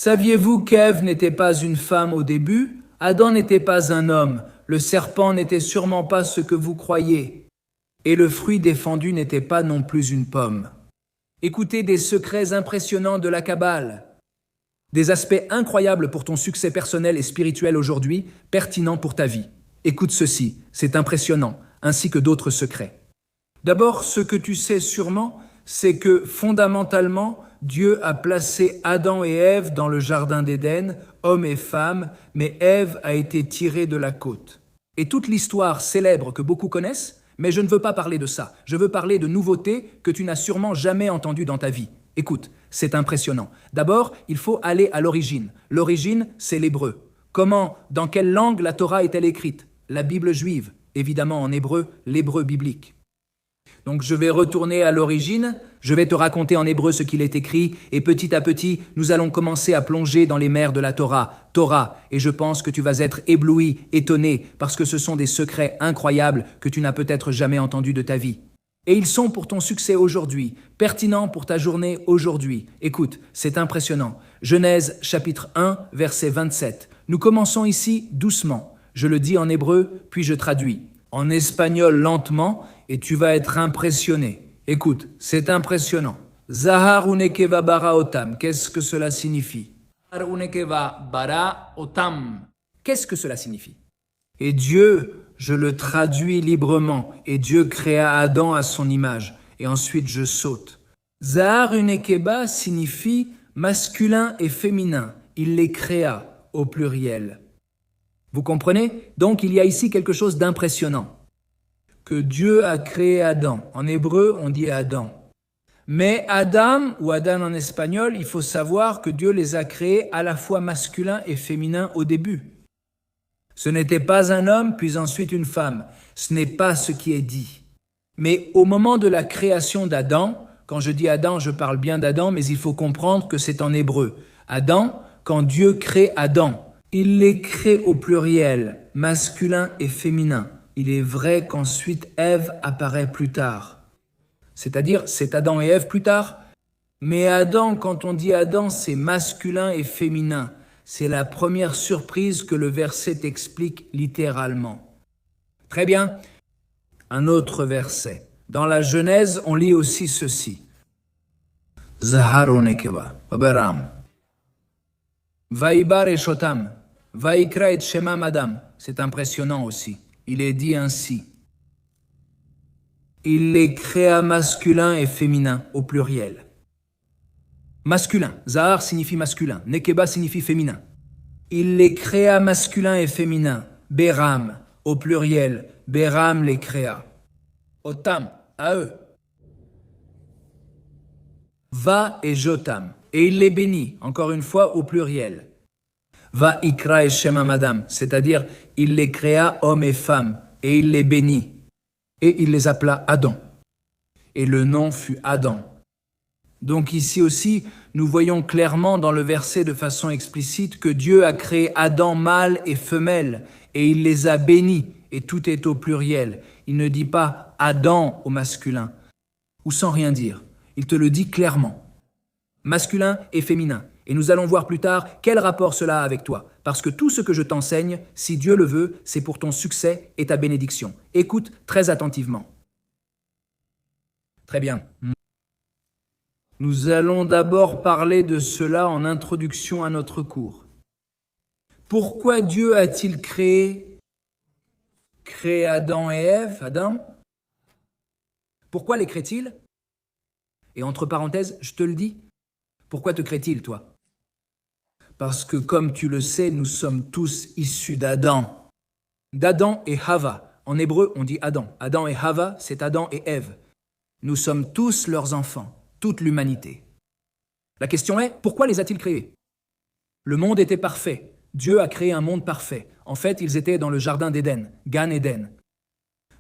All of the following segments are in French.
Saviez-vous qu'Ève n'était pas une femme au début? Adam n'était pas un homme. Le serpent n'était sûrement pas ce que vous croyez. Et le fruit défendu n'était pas non plus une pomme. Écoutez des secrets impressionnants de la Kabbale. Des aspects incroyables pour ton succès personnel et spirituel aujourd'hui, pertinents pour ta vie. Écoute ceci, c'est impressionnant, ainsi que d'autres secrets. D'abord, ce que tu sais sûrement, c'est que fondamentalement, Dieu a placé Adam et Ève dans le jardin d'Éden, hommes et femmes, mais Ève a été tirée de la côte. Et toute l'histoire célèbre que beaucoup connaissent, mais je ne veux pas parler de ça. Je veux parler de nouveautés que tu n'as sûrement jamais entendues dans ta vie. Écoute, c'est impressionnant. D'abord, il faut aller à l'origine. L'origine, c'est l'hébreu. Comment, dans quelle langue la Torah est-elle écrite? La Bible juive, évidemment en hébreu, l'hébreu biblique. Donc je vais retourner à l'origine, je vais te raconter en hébreu ce qu'il est écrit, et petit à petit, nous allons commencer à plonger dans les mers de la Torah, et je pense que tu vas être ébloui, étonné, parce que ce sont des secrets incroyables que tu n'as peut-être jamais entendus de ta vie. Et ils sont pour ton succès aujourd'hui, pertinents pour ta journée aujourd'hui. Écoute, c'est impressionnant. Genèse chapitre 1, verset 27. Nous commençons ici doucement. Je le dis en hébreu, puis je traduis. En espagnol lentement, et tu vas être impressionné. Écoute, c'est impressionnant. Zahar unekeva bara otam. Qu'est-ce que cela signifie? Zahar unekeva bara otam. Qu'est-ce que cela signifie? Et Dieu, je le traduis librement, et Dieu créa Adam à son image. Et ensuite je saute. Zahar unekeba signifie masculin et féminin. Il les créa au pluriel. Vous comprenez? Donc il y a ici quelque chose d'impressionnant. Que Dieu a créé Adam. En hébreu, on dit Adam. Mais Adam, ou Adam en espagnol, il faut savoir que Dieu les a créés à la fois masculins et féminins au début. Ce n'était pas un homme, puis ensuite une femme. Ce n'est pas ce qui est dit. Mais au moment de la création d'Adam, quand je dis Adam, je parle bien d'Adam, mais il faut comprendre que c'est en hébreu. Adam, quand Dieu crée Adam, il les crée au pluriel, masculin et féminin. Il est vrai qu'ensuite Ève apparaît plus tard. C'est-à-dire, c'est Adam et Ève plus tard. Mais Adam, quand on dit Adam, c'est masculin et féminin. C'est la première surprise que le verset explique littéralement. Très bien. Un autre verset. Dans la Genèse, on lit aussi ceci. Zahar unekeva, baberam. Vaïbar et shotam. Vaïkra et shema madam. C'est impressionnant aussi. Il est dit ainsi. Il les créa masculin et féminin au pluriel. Masculin, Zahar signifie masculin, Nekeba signifie féminin. Il les créa masculin et féminin. Béram, au pluriel, Béram les créa. Otam, à eux. Va et Jotam, et il les bénit, encore une fois au pluriel. Va ikra et shema madam, c'est-à-dire il les créa hommes et femmes, et il les bénit. Et il les appela Adam. Et le nom fut Adam. Donc ici aussi, nous voyons clairement dans le verset de façon explicite que Dieu a créé Adam mâle et femelle, et il les a bénis, et tout est au pluriel. Il ne dit pas Adam au masculin, ou sans rien dire. Il te le dit clairement. Masculin et féminin. Et nous allons voir plus tard quel rapport cela a avec toi. Parce que tout ce que je t'enseigne, si Dieu le veut, c'est pour ton succès et ta bénédiction. Écoute très attentivement. Très bien. Nous allons d'abord parler de cela en introduction à notre cours. Pourquoi Dieu a-t-il créé Adam et Ève, Adam? Pourquoi les crée-t-il? Et entre parenthèses, je te le dis, pourquoi te crée-t-il, toi? Parce que, comme tu le sais, nous sommes tous issus d'Adam. D'Adam et Hava. En hébreu, on dit Adam. Adam et Hava, c'est Adam et Ève. Nous sommes tous leurs enfants, toute l'humanité. La question est, pourquoi les a-t-il créés? Le monde était parfait. Dieu a créé un monde parfait. En fait, ils étaient dans le jardin d'Éden, Gan Eden.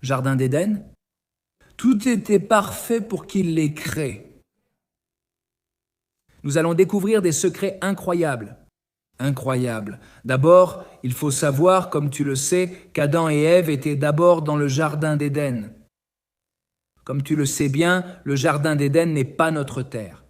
Jardin d'Éden? Tout était parfait pour qu'il les crée. Nous allons découvrir des secrets incroyables. Incroyables. D'abord, il faut savoir, comme tu le sais, qu'Adam et Ève étaient d'abord dans le jardin d'Éden. Comme tu le sais bien, le jardin d'Éden n'est pas notre terre.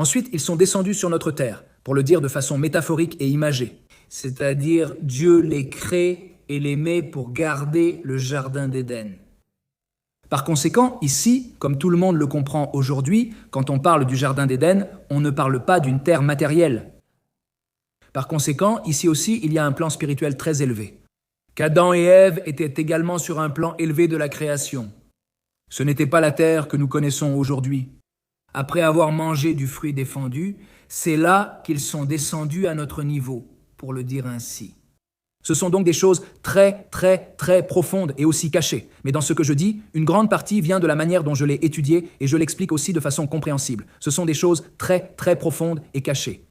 Ensuite, ils sont descendus sur notre terre, pour le dire de façon métaphorique et imagée. C'est-à-dire, Dieu les crée et les met pour garder le jardin d'Éden. Par conséquent, ici, comme tout le monde le comprend aujourd'hui, quand on parle du jardin d'Éden, on ne parle pas d'une terre matérielle. Par conséquent, ici aussi, il y a un plan spirituel très élevé. Qu'Adam et Ève étaient également sur un plan élevé de la création. Ce n'était pas la terre que nous connaissons aujourd'hui. Après avoir mangé du fruit défendu, c'est là qu'ils sont descendus à notre niveau, pour le dire ainsi. Ce sont donc des choses très, très, très profondes et aussi cachées. Mais dans ce que je dis, une grande partie vient de la manière dont je l'ai étudié et je l'explique aussi de façon compréhensible. Ce sont des choses très, très profondes et cachées.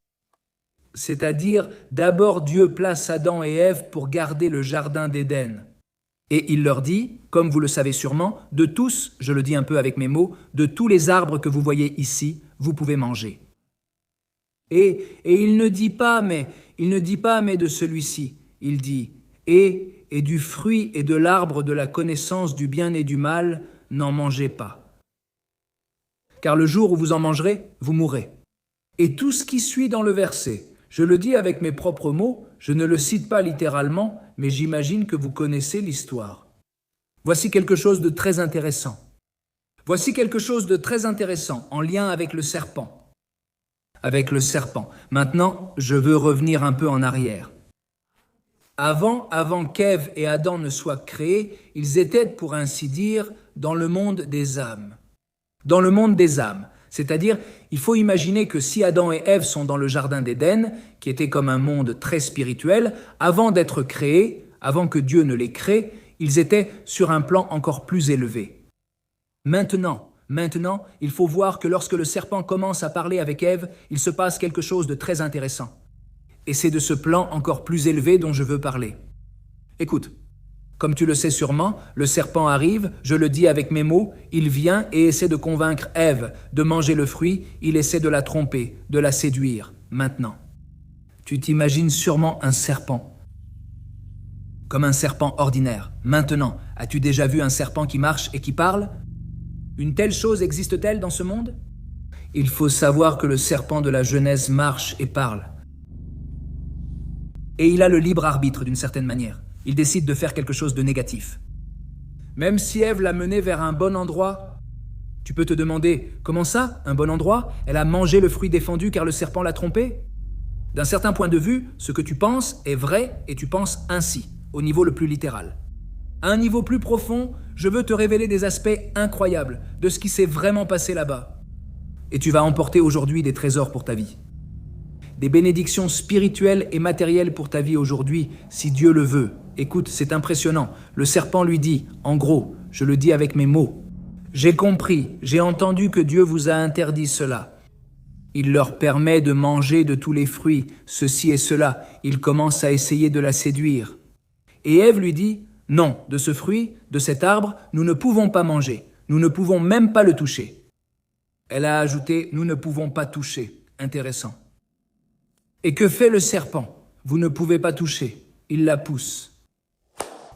C'est-à-dire, d'abord Dieu place Adam et Ève pour garder le jardin d'Éden. Et il leur dit, comme vous le savez sûrement, de tous, je le dis un peu avec mes mots, de tous les arbres que vous voyez ici, vous pouvez manger. Et il ne dit pas mais de celui-ci. Il dit, et du fruit et de l'arbre de la connaissance du bien et du mal, n'en mangez pas. Car le jour où vous en mangerez, vous mourrez. Et tout ce qui suit dans le verset, je le dis avec mes propres mots, je ne le cite pas littéralement, mais j'imagine que vous connaissez l'histoire. Voici quelque chose de très intéressant. Voici quelque chose de très intéressant en lien avec le serpent. Maintenant, je veux revenir un peu en arrière. Avant qu'Ève et Adam ne soient créés, ils étaient, pour ainsi dire, dans le monde des âmes. Dans le monde des âmes. C'est-à-dire, il faut imaginer que si Adam et Ève sont dans le jardin d'Éden, qui était comme un monde très spirituel, avant d'être créés, avant que Dieu ne les crée, ils étaient sur un plan encore plus élevé. Maintenant, il faut voir que lorsque le serpent commence à parler avec Ève, il se passe quelque chose de très intéressant. Et c'est de ce plan encore plus élevé dont je veux parler. Écoute, comme tu le sais sûrement, le serpent arrive, je le dis avec mes mots, il vient et essaie de convaincre Ève de manger le fruit, il essaie de la tromper, de la séduire, maintenant. Tu t'imagines sûrement un serpent, comme un serpent ordinaire. Maintenant, as-tu déjà vu un serpent qui marche et qui parle ? Une telle chose existe-t-elle dans ce monde ? Il faut savoir que le serpent de la Genèse marche et parle. Et il a le libre arbitre d'une certaine manière. Il décide de faire quelque chose de négatif. Même si Ève l'a mené vers un bon endroit, tu peux te demander, comment ça, un bon endroit ? Elle a mangé le fruit défendu car le serpent l'a trompée ? D'un certain point de vue, ce que tu penses est vrai et tu penses ainsi, au niveau le plus littéral. À un niveau plus profond, je veux te révéler des aspects incroyables de ce qui s'est vraiment passé là-bas. Et tu vas emporter aujourd'hui des trésors pour ta vie. Des bénédictions spirituelles et matérielles pour ta vie aujourd'hui, si Dieu le veut. Écoute, c'est impressionnant. Le serpent lui dit, en gros, je le dis avec mes mots, « J'ai compris, j'ai entendu que Dieu vous a interdit cela. » Il leur permet de manger de tous les fruits, ceci et cela. Il commence à essayer de la séduire. Et Ève lui dit, « Non, de ce fruit, de cet arbre, nous ne pouvons pas manger. Nous ne pouvons même pas le toucher. » Elle a ajouté, « Nous ne pouvons pas toucher. » Intéressant. Et que fait le serpent ? Vous ne pouvez pas toucher. Il la pousse.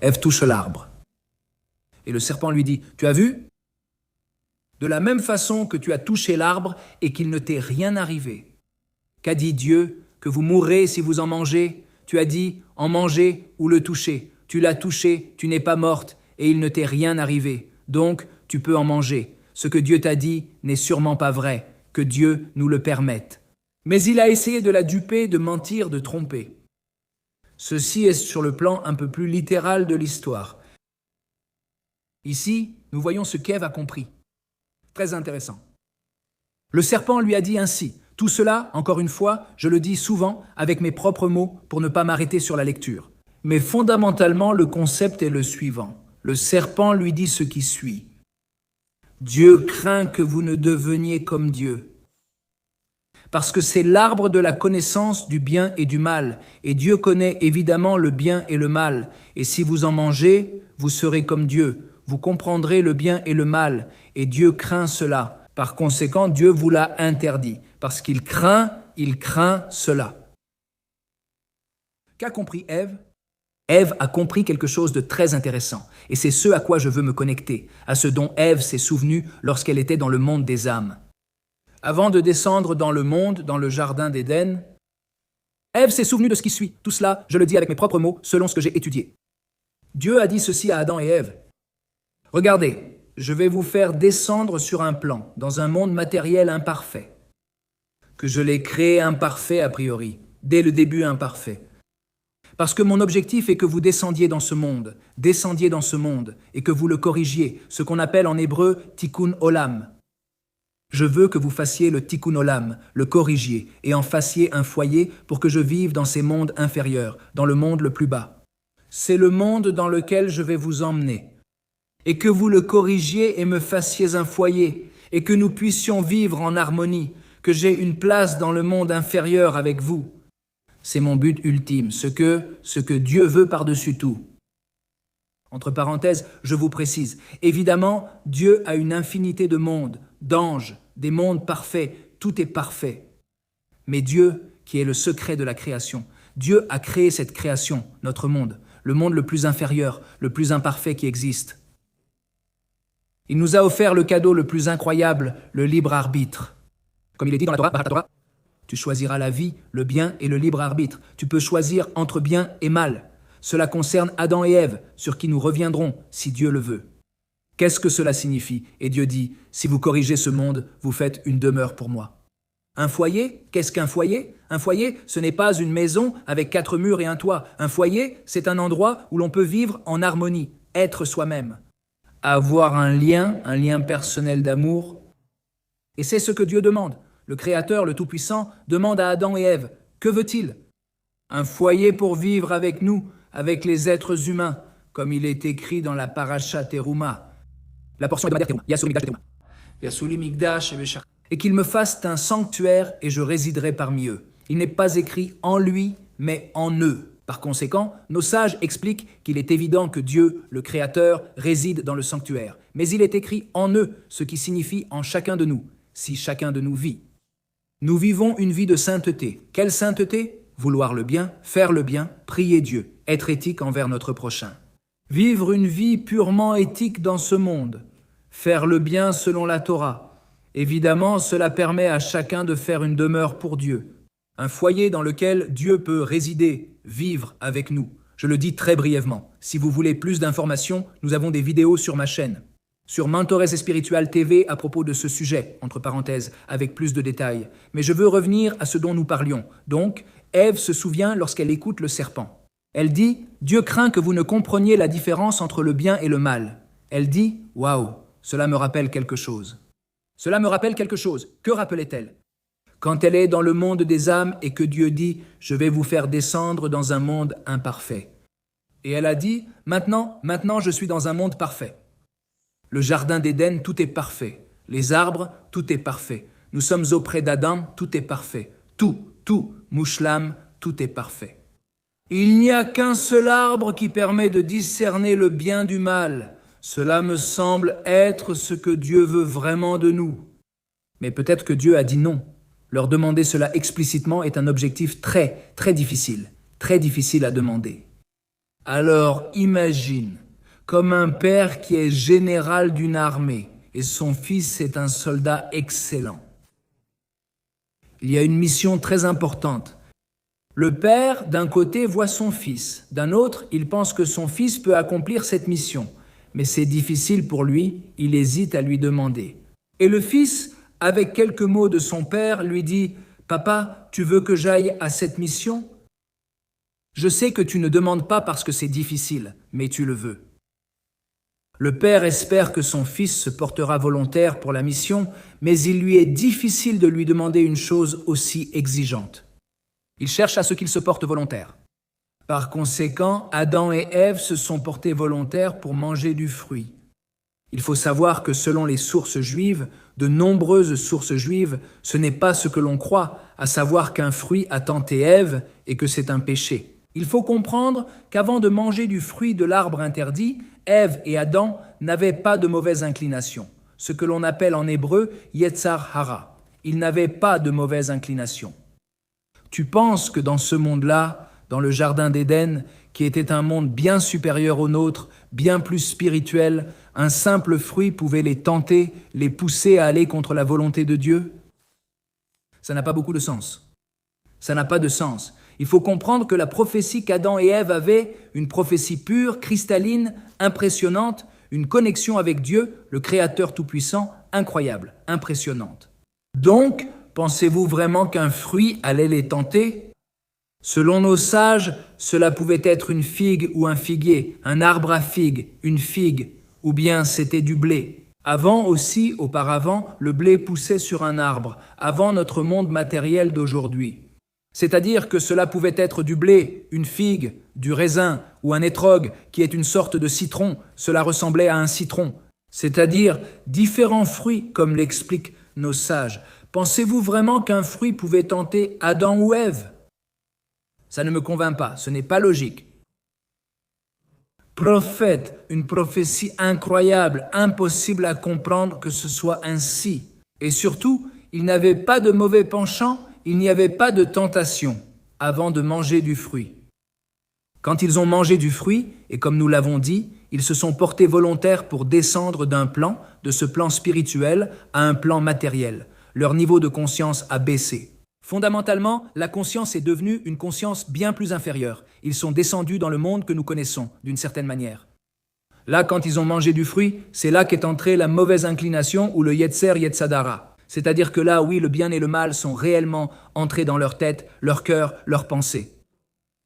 Ève touche l'arbre. Et le serpent lui dit, « Tu as vu ? De la même façon que tu as touché l'arbre et qu'il ne t'est rien arrivé. Qu'a dit Dieu ? Que vous mourrez si vous en mangez ? Tu as dit, en manger ou le toucher. Tu l'as touché, tu n'es pas morte et il ne t'est rien arrivé. Donc, tu peux en manger. Ce que Dieu t'a dit n'est sûrement pas vrai. Que Dieu nous le permette. » Mais il a essayé de la duper, de mentir, de tromper. Ceci est sur le plan un peu plus littéral de l'histoire. Ici, nous voyons ce qu'Ève a compris. Très intéressant. Le serpent lui a dit ainsi. Tout cela, encore une fois, je le dis souvent avec mes propres mots pour ne pas m'arrêter sur la lecture. Mais fondamentalement, le concept est le suivant. Le serpent lui dit ce qui suit. Dieu craint que vous ne deveniez comme Dieu. Parce que c'est l'arbre de la connaissance du bien et du mal. Et Dieu connaît évidemment le bien et le mal. Et si vous en mangez, vous serez comme Dieu. Vous comprendrez le bien et le mal. Et Dieu craint cela. Par conséquent, Dieu vous l'a interdit. Parce qu'il craint cela. Qu'a compris Ève ? Ève a compris quelque chose de très intéressant. Et c'est ce à quoi je veux me connecter. À ce dont Ève s'est souvenue lorsqu'elle était dans le monde des âmes. Avant de descendre dans le monde, dans le jardin d'Éden, Ève s'est souvenue de ce qui suit. Tout cela, je le dis avec mes propres mots, selon ce que j'ai étudié. Dieu a dit ceci à Adam et Ève. Regardez, je vais vous faire descendre sur un plan, dans un monde matériel imparfait, que je l'ai créé imparfait a priori, dès le début imparfait. Parce que mon objectif est que vous descendiez dans ce monde, et que vous le corrigiez, ce qu'on appelle en hébreu tikkun olam. Je veux que vous fassiez le tikkun olam, le corrigiez, et en fassiez un foyer pour que je vive dans ces mondes inférieurs, dans le monde le plus bas. C'est le monde dans lequel je vais vous emmener. Et que vous le corrigiez et me fassiez un foyer, et que nous puissions vivre en harmonie, que j'ai une place dans le monde inférieur avec vous. C'est mon but ultime, ce que Dieu veut par-dessus tout. Entre parenthèses, je vous précise, évidemment, Dieu a une infinité de mondes, d'anges, des mondes parfaits, tout est parfait. Mais Dieu, qui est le secret de la création, Dieu a créé cette création, notre monde, le monde le plus inférieur, le plus imparfait qui existe. Il nous a offert le cadeau le plus incroyable, le libre arbitre. Comme il est dit dans la Torah, tu choisiras la vie, le bien et le libre arbitre. Tu peux choisir entre bien et mal. Cela concerne Adam et Ève, sur qui nous reviendrons, si Dieu le veut. Qu'est-ce que cela signifie? Et Dieu dit, si vous corrigez ce monde, vous faites une demeure pour moi. Un foyer? Qu'est-ce qu'un foyer? Un foyer, ce n'est pas une maison avec 4 murs et un toit. Un foyer, c'est un endroit où l'on peut vivre en harmonie, être soi-même. Avoir un lien personnel d'amour. Et c'est ce que Dieu demande. Le Créateur, le Tout-Puissant, demande à Adam et Ève, que veut-il? Un foyer pour vivre avec nous, avec les êtres humains, comme il est écrit dans la Parashat Teruma. La portion hebdomadaire Teruma. Et qu'il me fasse un sanctuaire et je résiderai parmi eux. Il n'est pas écrit en lui, mais en eux. Par conséquent, nos sages expliquent qu'il est évident que Dieu, le Créateur, réside dans le sanctuaire. Mais il est écrit en eux, ce qui signifie en chacun de nous, si chacun de nous vit. Nous vivons une vie de sainteté. Quelle sainteté? Vouloir le bien, faire le bien, prier Dieu, être éthique envers notre prochain. Vivre une vie purement éthique dans ce monde, faire le bien selon la Torah. Évidemment, cela permet à chacun de faire une demeure pour Dieu, un foyer dans lequel Dieu peut résider, vivre avec nous. Je le dis très brièvement. Si vous voulez plus d'informations, nous avons des vidéos sur ma chaîne, sur Mentores Espiritual TV à propos de ce sujet, entre parenthèses, avec plus de détails. Mais je veux revenir à ce dont nous parlions. Donc, Ève se souvient lorsqu'elle écoute le serpent. Elle dit « Dieu craint que vous ne compreniez la différence entre le bien et le mal. » Elle dit « Waouh, cela me rappelle quelque chose. » Cela me rappelle quelque chose. Que rappelait-elle? Quand elle est dans le monde des âmes et que Dieu dit « Je vais vous faire descendre dans un monde imparfait. » Et elle a dit « Maintenant, je suis dans un monde parfait. » Le jardin d'Éden, tout est parfait. Les arbres, tout est parfait. Nous sommes auprès d'Adam, tout est parfait. Tout, mouchlam, tout est parfait. Il n'y a qu'un seul arbre qui permet de discerner le bien du mal. Cela me semble être ce que Dieu veut vraiment de nous. Mais peut-être que Dieu a dit non. Leur demander cela explicitement est un objectif très difficile à demander. Alors imagine, comme un père qui est général d'une armée et son fils est un soldat excellent. Il y a une mission très importante. Le père, d'un côté, voit son fils. D'un autre, il pense que son fils peut accomplir cette mission. Mais c'est difficile pour lui, il hésite à lui demander. Et le fils, avec quelques mots de son père, lui dit « Papa, tu veux que j'aille à cette mission? Je sais que tu ne demandes pas parce que c'est difficile, mais tu le veux. » Le père espère que son fils se portera volontaire pour la mission, mais il lui est difficile de lui demander une chose aussi exigeante. Il cherche à ce qu'il se porte volontaire. Par conséquent, Adam et Ève se sont portés volontaires pour manger du fruit. Il faut savoir que selon les sources juives, de nombreuses sources juives, ce n'est pas ce que l'on croit, à savoir qu'un fruit a tenté Ève et que c'est un péché. Il faut comprendre qu'avant de manger du fruit de l'arbre interdit, Ève et Adam n'avaient pas de mauvaise inclination, ce que l'on appelle en hébreu Yetzar Hara. Ils n'avaient pas de mauvaise inclination. Tu penses que dans ce monde-là, dans le jardin d'Éden, qui était un monde bien supérieur au nôtre, bien plus spirituel, un simple fruit pouvait les tenter, les pousser à aller contre la volonté de Dieu? Ça n'a pas beaucoup de sens. Ça n'a pas de sens. Il faut comprendre que la prophétie qu'Adam et Ève avaient, une prophétie pure, cristalline, impressionnante, une connexion avec Dieu, le Créateur Tout-Puissant, incroyable, impressionnante. Donc, pensez-vous vraiment qu'un fruit allait les tenter ? Selon nos sages, cela pouvait être une figue ou un figuier, un arbre à figues, une figue, ou bien c'était du blé. Avant aussi, auparavant, le blé poussait sur un arbre, avant notre monde matériel d'aujourd'hui. C'est-à-dire que cela pouvait être du blé, une figue, du raisin ou un étrog qui est une sorte de citron, cela ressemblait à un citron. C'est-à-dire différents fruits, comme l'expliquent nos sages. Pensez-vous vraiment qu'un fruit pouvait tenter Adam ou Ève ? Ça ne me convainc pas, ce n'est pas logique. Prophète, une prophétie incroyable, impossible à comprendre que ce soit ainsi. Et surtout, il n'avait pas de mauvais penchant, il n'y avait pas de tentation avant de manger du fruit. Quand ils ont mangé du fruit, et comme nous l'avons dit, ils se sont portés volontaires pour descendre d'un plan, de ce plan spirituel, à un plan matériel. Leur niveau de conscience a baissé. Fondamentalement, la conscience est devenue une conscience bien plus inférieure. Ils sont descendus dans le monde que nous connaissons, d'une certaine manière. Là, quand ils ont mangé du fruit, c'est là qu'est entrée la mauvaise inclination ou le Yetzer Yetzadara. C'est-à-dire que là, oui, le bien et le mal sont réellement entrés dans leur tête, leur cœur, leurs pensées.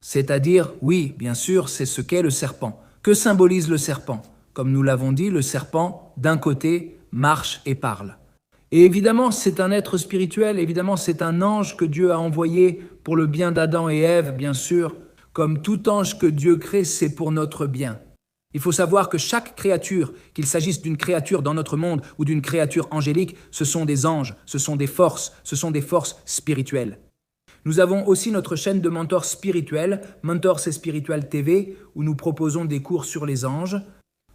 C'est-à-dire, oui, bien sûr, c'est ce qu'est le serpent. Que symbolise le serpent ? Comme nous l'avons dit, le serpent, d'un côté, marche et parle. Et évidemment, c'est un être spirituel, évidemment, c'est un ange que Dieu a envoyé pour le bien d'Adam et Ève, bien sûr. Comme tout ange que Dieu crée, c'est pour notre bien. Il faut savoir que chaque créature, qu'il s'agisse d'une créature dans notre monde ou d'une créature angélique, ce sont des anges, ce sont des forces spirituelles. Nous avons aussi notre chaîne de mentors spirituels, Mentors et Spiritual TV, où nous proposons des cours sur les anges.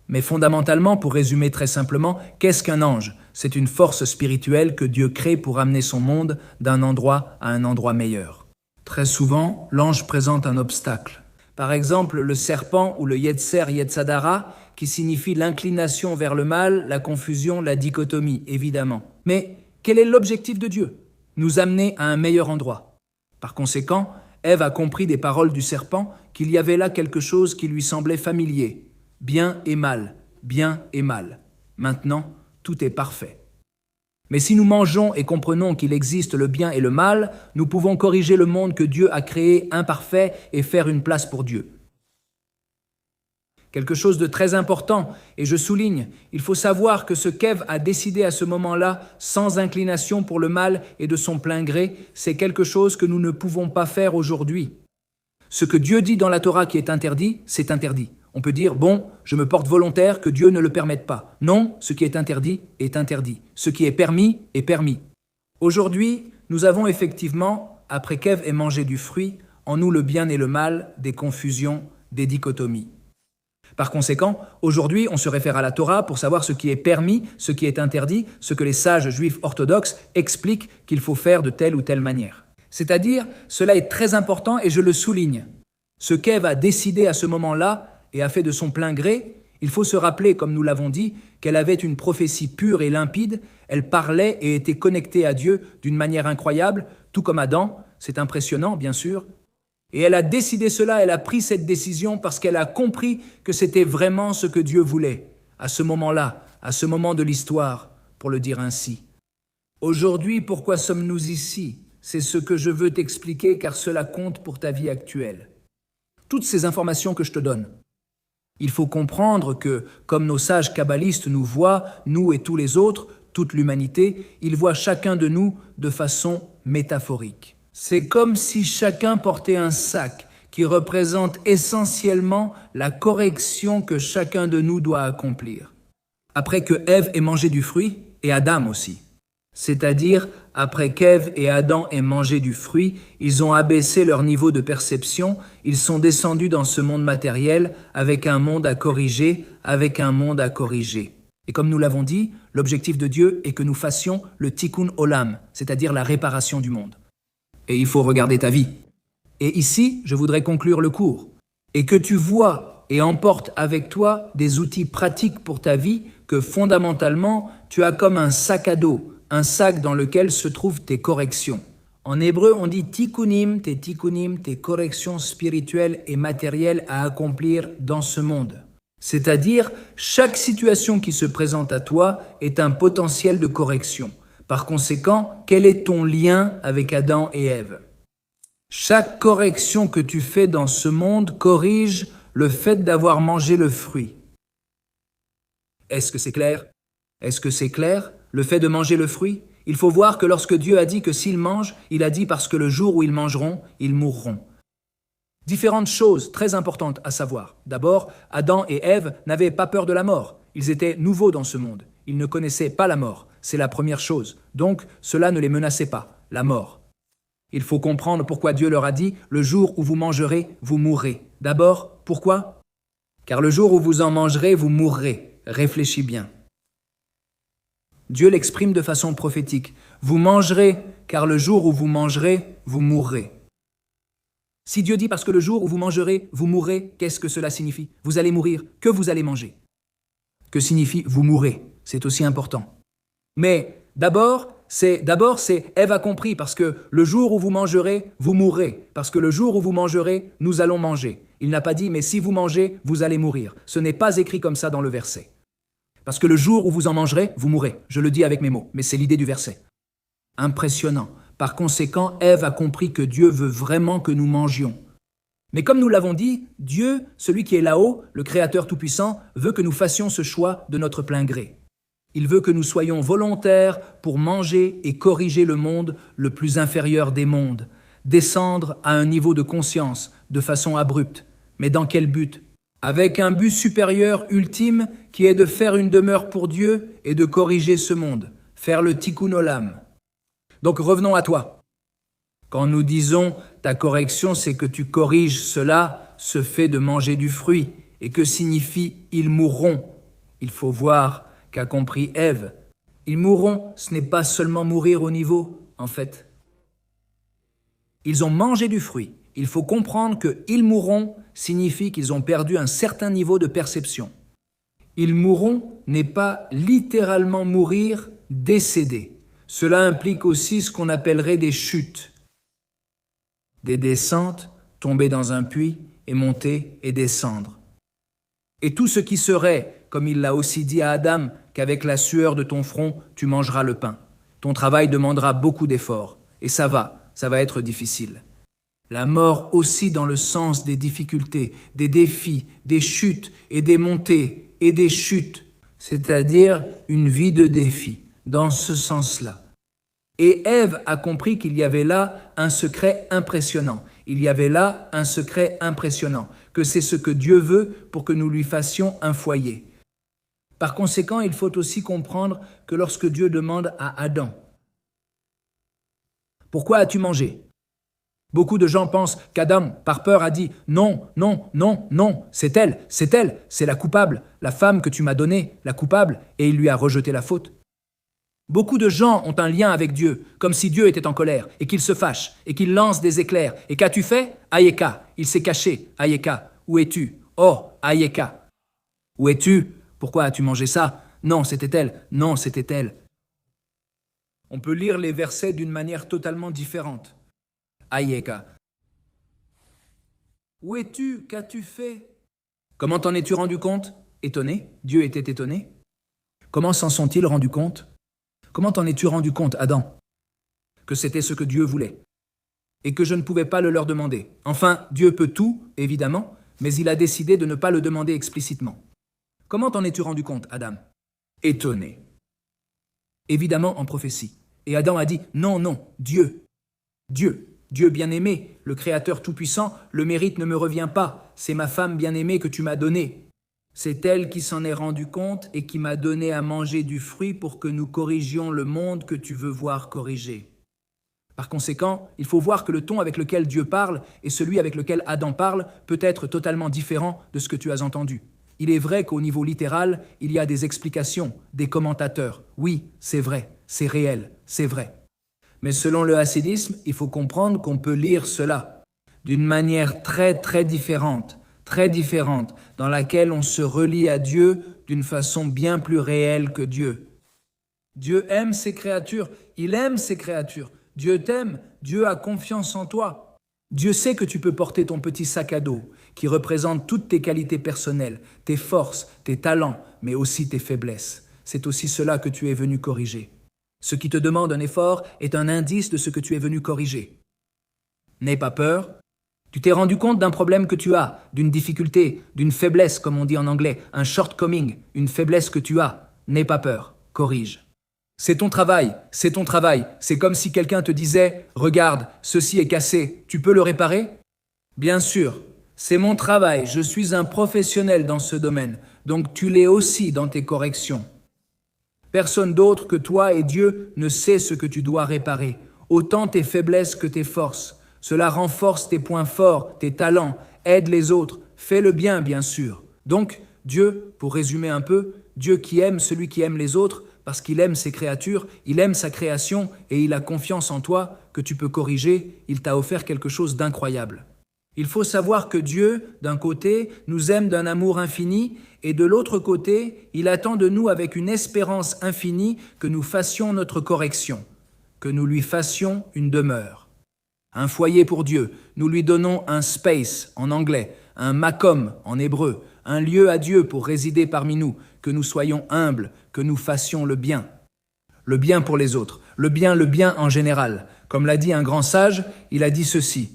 Mais fondamentalement, pour résumer très simplement, qu'est-ce qu'un ange ? C'est une force spirituelle que Dieu crée pour amener son monde d'un endroit à un endroit meilleur. Très souvent, l'ange présente un obstacle. Par exemple, le serpent ou le Yetzer Yetzadara, qui signifie l'inclination vers le mal, la confusion, la dichotomie, évidemment. Mais quel est l'objectif de Dieu ? Nous amener à un meilleur endroit. Par conséquent, Ève a compris des paroles du serpent qu'il y avait là quelque chose qui lui semblait familier. Bien et mal, bien et mal. Maintenant, tout est parfait. Mais si nous mangeons et comprenons qu'il existe le bien et le mal, nous pouvons corriger le monde que Dieu a créé imparfait et faire une place pour Dieu. Quelque chose de très important, et je souligne, il faut savoir que ce qu'Ève a décidé à ce moment-là, sans inclination pour le mal et de son plein gré, c'est quelque chose que nous ne pouvons pas faire aujourd'hui. Ce que Dieu dit dans la Torah qui est interdit, c'est interdit. On peut dire, bon, je me porte volontaire que Dieu ne le permette pas. Non, ce qui est interdit est interdit. Ce qui est permis est permis. Aujourd'hui, nous avons effectivement, après qu'Ève ait mangé du fruit, en nous le bien et le mal, des confusions, des dichotomies. Par conséquent, aujourd'hui, on se réfère à la Torah pour savoir ce qui est permis, ce qui est interdit, ce que les sages juifs orthodoxes expliquent qu'il faut faire de telle ou telle manière. C'est-à-dire, cela est très important et je le souligne. Ce qu'Ève a décidé à ce moment-là, et a fait de son plein gré, il faut se rappeler, comme nous l'avons dit, qu'elle avait une prophétie pure et limpide, elle parlait et était connectée à Dieu d'une manière incroyable, tout comme Adam, c'est impressionnant bien sûr, et elle a décidé cela, elle a pris cette décision parce qu'elle a compris que c'était vraiment ce que Dieu voulait, à ce moment-là, à ce moment de l'histoire, pour le dire ainsi. Aujourd'hui, pourquoi sommes-nous ici ? C'est ce que je veux t'expliquer car cela compte pour ta vie actuelle. Toutes ces informations que je te donne, il faut comprendre que, comme nos sages kabbalistes nous voient, nous et tous les autres, toute l'humanité, ils voient chacun de nous de façon métaphorique. C'est comme si chacun portait un sac qui représente essentiellement la correction que chacun de nous doit accomplir. Après que Ève ait mangé du fruit, et Adam aussi. C'est-à-dire, après qu'Ève et Adam aient mangé du fruit, ils ont abaissé leur niveau de perception, ils sont descendus dans ce monde matériel avec un monde à corriger, Et comme nous l'avons dit, l'objectif de Dieu est que nous fassions le tikkun olam, c'est-à-dire la réparation du monde. Et il faut regarder ta vie. Et ici, je voudrais conclure le cours. Et que tu vois et emportes avec toi des outils pratiques pour ta vie que fondamentalement, tu as comme un sac à dos, un sac dans lequel se trouvent tes corrections. En hébreu, on dit tikkunim, tes corrections spirituelles et matérielles à accomplir dans ce monde. C'est-à-dire, chaque situation qui se présente à toi est un potentiel de correction. Par conséquent, quel est ton lien avec Adam et Ève? Chaque correction que tu fais dans ce monde corrige le fait d'avoir mangé le fruit. Est-ce que c'est clair? Est-ce que c'est clair, le fait de manger le fruit? Il faut voir que lorsque Dieu a dit que s'ils mangent, il a dit parce que le jour où ils mangeront, ils mourront. Différentes choses très importantes à savoir. D'abord, Adam et Ève n'avaient pas peur de la mort. Ils étaient nouveaux dans ce monde. Ils ne connaissaient pas la mort. C'est la première chose. Donc, cela ne les menaçait pas, la mort. Il faut comprendre pourquoi Dieu leur a dit « Le jour où vous mangerez, vous mourrez ». D'abord, pourquoi? Car le jour où vous en mangerez, vous mourrez. Réfléchis bien. Dieu l'exprime de façon prophétique. Vous mangerez, car le jour où vous mangerez, vous mourrez. Si Dieu dit parce que le jour où vous mangerez, vous mourrez, qu'est-ce que cela signifie? Vous allez mourir, que vous allez manger. Que signifie vous mourrez? C'est aussi important. Mais d'abord, c'est Ève a compris parce que le jour où vous mangerez, vous mourrez. Parce que le jour où vous mangerez, nous allons manger. Il n'a pas dit mais si vous mangez, vous allez mourir. Ce n'est pas écrit comme ça dans le verset. Parce que le jour où vous en mangerez, vous mourrez. Je le dis avec mes mots, mais c'est l'idée du verset. Impressionnant. Par conséquent, Ève a compris que Dieu veut vraiment que nous mangions. Mais comme nous l'avons dit, Dieu, celui qui est là-haut, le Créateur Tout-Puissant, veut que nous fassions ce choix de notre plein gré. Il veut que nous soyons volontaires pour manger et corriger le monde le plus inférieur des mondes, descendre à un niveau de conscience de façon abrupte. Mais dans quel but? Avec un but supérieur ultime qui est de faire une demeure pour Dieu et de corriger ce monde, faire le tikkun olam. Donc revenons à toi. Quand nous disons ta correction, c'est que tu corriges cela, ce fait de manger du fruit. Et que signifie ils mourront? Il faut voir qu'a compris Ève. Ils mourront, ce n'est pas seulement mourir au niveau, en fait. Ils ont mangé du fruit. Il faut comprendre que « ils mourront » signifie qu'ils ont perdu un certain niveau de perception. « Ils mourront » n'est pas littéralement mourir, décéder. Cela implique aussi ce qu'on appellerait des chutes. Des descentes, tomber dans un puits et monter et descendre. Et tout ce qui serait, comme il l'a aussi dit à Adam, qu'avec la sueur de ton front, tu mangeras le pain. Ton travail demandera beaucoup d'efforts. Et ça va être difficile. La mort aussi dans le sens des difficultés, des défis, des chutes et des montées et des chutes, c'est-à-dire une vie de défis, dans ce sens-là. Et Ève a compris qu'il y avait là un secret impressionnant. Il y avait là un secret impressionnant, que c'est ce que Dieu veut pour que nous lui fassions un foyer. Par conséquent, il faut aussi comprendre que lorsque Dieu demande à Adam « Pourquoi as-tu mangé ?» Beaucoup de gens pensent qu'Adam, par peur, a dit « Non, non, non, non, c'est elle, c'est la coupable, la femme que tu m'as donnée, la coupable, et il lui a rejeté la faute. » Beaucoup de gens ont un lien avec Dieu, comme si Dieu était en colère, et qu'il se fâche, et qu'il lance des éclairs. Et qu'as-tu fait? Ayeka, il s'est caché. Ayeka, où es-tu? Oh, Ayeka. Où es-tu? Pourquoi as-tu mangé ça? Non, c'était elle. Non, c'était elle. On peut lire les versets d'une manière totalement différente. Ayeka. Où es-tu? Qu'as-tu fait? Comment t'en es-tu rendu compte? Étonné? Dieu était étonné? Comment s'en sont-ils rendus compte? Comment t'en es-tu rendu compte, Adam? Que c'était ce que Dieu voulait. Et que je ne pouvais pas le leur demander. Enfin, Dieu peut tout, évidemment, mais il a décidé de ne pas le demander explicitement. Comment t'en es-tu rendu compte, Adam? Étonné. Évidemment en prophétie. Et Adam a dit, non, non, Dieu. Dieu bien-aimé, le Créateur tout-puissant, le mérite ne me revient pas. C'est ma femme bien-aimée que tu m'as donnée. C'est elle qui s'en est rendue compte et qui m'a donné à manger du fruit pour que nous corrigions le monde que tu veux voir corrigé. Par conséquent, il faut voir que le ton avec lequel Dieu parle et celui avec lequel Adam parle peut être totalement différent de ce que tu as entendu. Il est vrai qu'au niveau littéral, il y a des explications, des commentateurs. Oui, c'est vrai, c'est réel, c'est vrai. Mais selon le hassidisme, il faut comprendre qu'on peut lire cela d'une manière très différente, dans laquelle on se relie à Dieu d'une façon bien plus réelle que Dieu. Dieu aime ses créatures, il aime ses créatures. Dieu t'aime, Dieu a confiance en toi. Dieu sait que tu peux porter ton petit sac à dos, qui représente toutes tes qualités personnelles, tes forces, tes talents, mais aussi tes faiblesses. C'est aussi cela que tu es venu corriger. Ce qui te demande un effort est un indice de ce que tu es venu corriger. N'aie pas peur. Tu t'es rendu compte d'un problème que tu as, d'une difficulté, d'une faiblesse, comme on dit en anglais, un shortcoming, une faiblesse que tu as. N'aie pas peur, corrige. C'est ton travail, c'est ton travail. C'est comme si quelqu'un te disait « Regarde, ceci est cassé, tu peux le réparer ?» Bien sûr, c'est mon travail, je suis un professionnel dans ce domaine, donc tu l'es aussi dans tes corrections. Personne d'autre que toi et Dieu ne sait ce que tu dois réparer, autant tes faiblesses que tes forces. Cela renforce tes points forts, tes talents, aide les autres, fais le bien, bien sûr. Donc, Dieu, pour résumer un peu, Dieu qui aime celui qui aime les autres, parce qu'il aime ses créatures, il aime sa création et il a confiance en toi que tu peux corriger, il t'a offert quelque chose d'incroyable. Il faut savoir que Dieu, d'un côté, nous aime d'un amour infini et de l'autre côté, il attend de nous avec une espérance infinie que nous fassions notre correction, que nous lui fassions une demeure. Un foyer pour Dieu, nous lui donnons un space en anglais, un makom en hébreu, un lieu à Dieu pour résider parmi nous, que nous soyons humbles, que nous fassions le bien. Le bien pour les autres, le bien en général. Comme l'a dit un grand sage, il a dit ceci.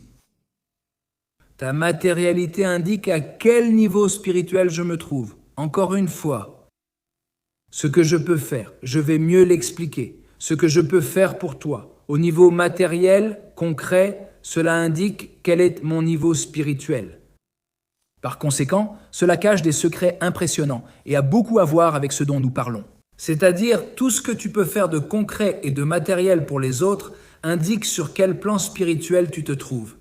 Ta matérialité indique à quel niveau spirituel je me trouve. Encore une fois, ce que je peux faire, je vais mieux l'expliquer. Ce que je peux faire pour toi, au niveau matériel, concret, cela indique quel est mon niveau spirituel. Par conséquent, cela cache des secrets impressionnants et a beaucoup à voir avec ce dont nous parlons. C'est-à-dire, tout ce que tu peux faire de concret et de matériel pour les autres indique sur quel plan spirituel tu te trouves.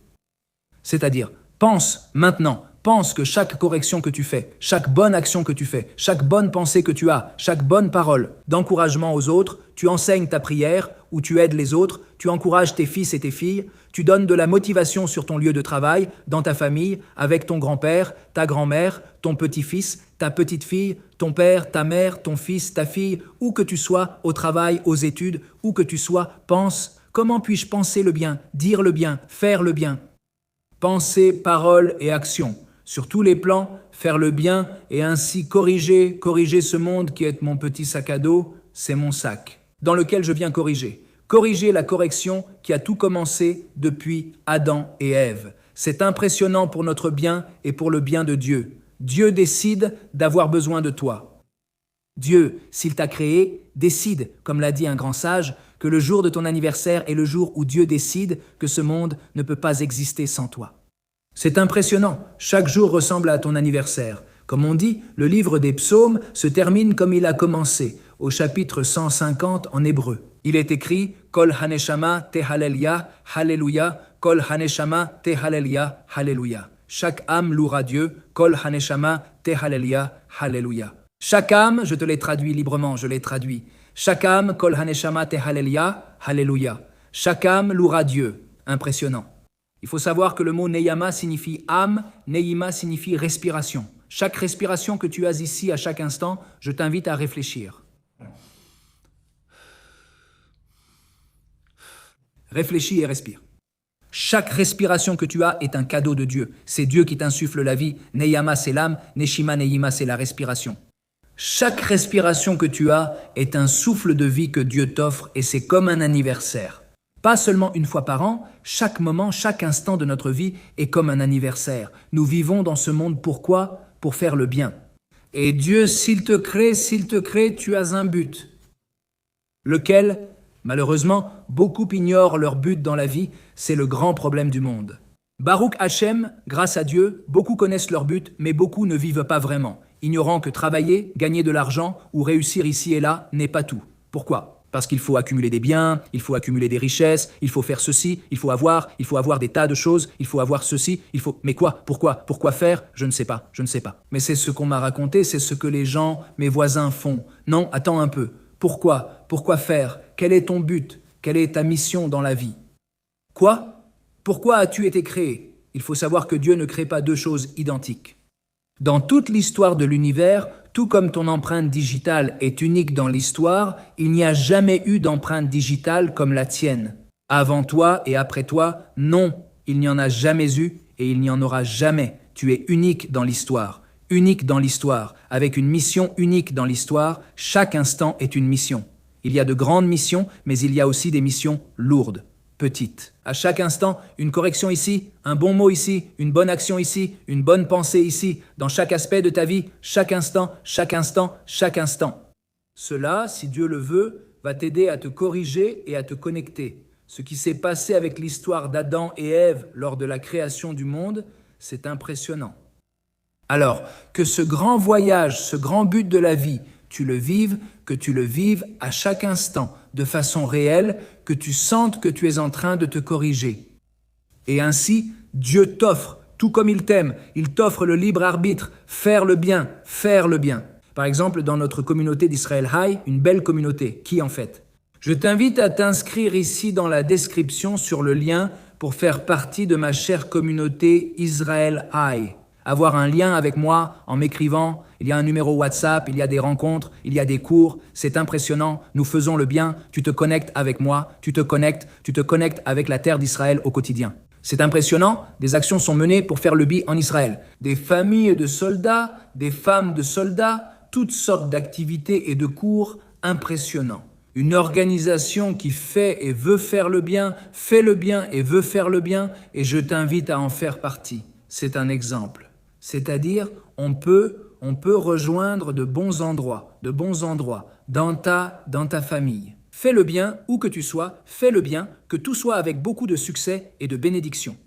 C'est-à-dire, pense maintenant, pense que chaque correction que tu fais, chaque bonne action que tu fais, chaque bonne pensée que tu as, chaque bonne parole d'encouragement aux autres, tu enseignes ta prière ou tu aides les autres, tu encourages tes fils et tes filles, tu donnes de la motivation sur ton lieu de travail, dans ta famille, avec ton grand-père, ta grand-mère, ton petit-fils, ta petite-fille, ton père, ta mère, ton fils, ta fille, où que tu sois, au travail, aux études, où que tu sois, pense, comment puis-je penser le bien, dire le bien, faire le bien ? Pensée, parole et action. Sur tous les plans, faire le bien et ainsi corriger ce monde qui est mon petit sac à dos, c'est mon sac, dans lequel je viens corriger. Corriger la correction qui a tout commencé depuis Adam et Ève. C'est impressionnant pour notre bien et pour le bien de Dieu. Dieu décide d'avoir besoin de toi. Dieu, s'il t'a créé, décide, comme l'a dit un grand sage, que le jour de ton anniversaire est le jour où Dieu décide que ce monde ne peut pas exister sans toi. C'est impressionnant, chaque jour ressemble à ton anniversaire. Comme on dit, le livre des psaumes se termine comme il a commencé, au chapitre 150 en hébreu. Il est écrit « Kol haneshama tehalelia, Halleluja, Kol haneshama tehalelia, Halleluja ». Chaque âme louera Dieu, « Kol haneshama tehalelia, Halleluja ». Chaque âme, je te l'ai traduit librement, je l'ai traduit. Chaque âme, Kol haneshama tehalelia, Halleluja. Chaque âme louera Dieu. Impressionnant. Il faut savoir que le mot neyama signifie âme, neyima signifie respiration. Chaque respiration que tu as ici à chaque instant, je t'invite à réfléchir. Réfléchis et respire. Chaque respiration que tu as est un cadeau de Dieu. C'est Dieu qui t'insuffle la vie. Neyama, c'est l'âme. Neshima, neyima, c'est la respiration. Chaque respiration que tu as est un souffle de vie que Dieu t'offre et c'est comme un anniversaire. Pas seulement une fois par an, chaque moment, chaque instant de notre vie est comme un anniversaire. Nous vivons dans ce monde pourquoi ? Pour faire le bien. Et Dieu, s'il te crée, tu as un but. Lequel ? Malheureusement, beaucoup ignorent leur but dans la vie, c'est le grand problème du monde. Baruch Hashem, grâce à Dieu, beaucoup connaissent leur but, mais beaucoup ne vivent pas vraiment, ignorant que travailler, gagner de l'argent ou réussir ici et là n'est pas tout. Pourquoi ? Parce qu'il faut accumuler des biens, il faut accumuler des richesses, il faut faire ceci, il faut avoir des tas de choses, il faut avoir ceci, Mais quoi ? Pourquoi faire ? Je ne sais pas. Mais c'est ce qu'on m'a raconté, c'est ce que les gens, mes voisins font. Non, attends un peu. Pourquoi faire ? Quel est ton but ? Quelle est ta mission dans la vie ? Quoi ? Pourquoi as-tu été créé ? Il faut savoir que Dieu ne crée pas deux choses identiques. Dans toute l'histoire de l'univers, tout comme ton empreinte digitale est unique dans l'histoire, il n'y a jamais eu d'empreinte digitale comme la tienne. Avant toi et après toi, non, il n'y en a jamais eu et il n'y en aura jamais. Tu es unique dans l'histoire, avec une mission unique dans l'histoire. Chaque instant est une mission. Il y a de grandes missions, mais il y a aussi des missions lourdes, petites. À chaque instant, une correction ici, un bon mot ici, une bonne action ici, une bonne pensée ici, dans chaque aspect de ta vie, chaque instant, chaque instant, chaque instant. Cela, si Dieu le veut, va t'aider à te corriger et à te connecter. Ce qui s'est passé avec l'histoire d'Adam et Ève lors de la création du monde, c'est impressionnant. Alors, que ce grand voyage, ce grand but de la vie, que tu le vives à chaque instant, de façon réelle, que tu sentes que tu es en train de te corriger. Et ainsi, Dieu t'offre, tout comme il t'aime, il t'offre le libre arbitre, faire le bien, faire le bien. Par exemple, dans notre communauté d'Israël High, une belle communauté, qui en fait? Je t'invite à t'inscrire ici dans la description sur le lien pour faire partie de ma chère communauté Israël High. Avoir un lien avec moi en m'écrivant, il y a un numéro WhatsApp, il y a des rencontres, il y a des cours, c'est impressionnant, nous faisons le bien, tu te connectes avec moi, tu te connectes avec la terre d'Israël au quotidien. C'est impressionnant, des actions sont menées pour faire le bien en Israël. Des familles de soldats, des femmes de soldats, toutes sortes d'activités et de cours impressionnants. Une organisation qui fait et veut faire le bien et veut faire le bien, et je t'invite à en faire partie. C'est un exemple. C'est-à-dire, on peut rejoindre de bons endroits dans ta famille. Fais le bien où que tu sois, fais le bien, que tout soit avec beaucoup de succès et de bénédiction.